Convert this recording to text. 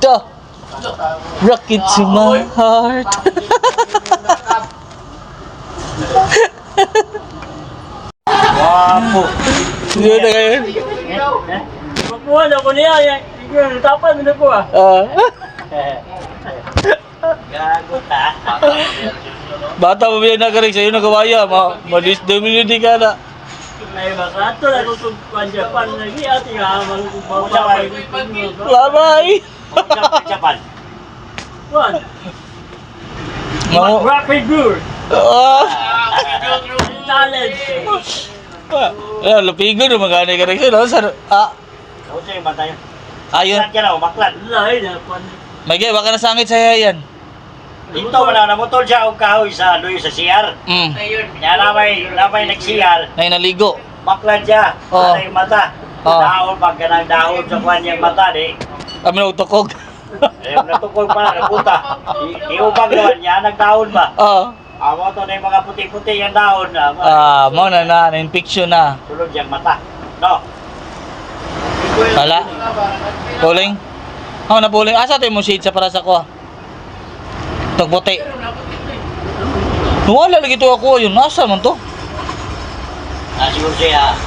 Ito. Rocket to my heart. Wapo. Yun na ngayon. Makuha na ko niya. Yung tapan mo na ko ah. Gago ta. Bata pa ba yan nagaring sa'yo na kawaya? Madis-dumili ka na. Ay, baka ito na kung Japan lagi at ihaman kung mapapay. Labay! Japan. One. Mga... Rapid Brewer. Challenge. Lupigo na magana ka rin sa'yo. Ako sa'yo ba tayo? Ayun. Baklat ka na, baklat. Lain na. May baka nasangit sa'yo yan. Dito wala na motol siya og kahoy sa doy sa CR. Kaya lamay nag-CR. Nay naligo. Baklat siya. Oo. Sa mata. Oo. Dahon pag ganang dahon sa kanyang mata di. Kami nautukog. Ayaw natukol pa na kapunta. Iubag naman niya nagdahon ba? Oo. Amo to na yung mga puti-puti yung dahon. Mo na infection na. Tulog yung mata. No. Wala. Puling. Na puling. Asa tayo mo shade sa para sa ko? Itong puti. Wala lagi ito ako. Yun, nasa man to? Siguro siya.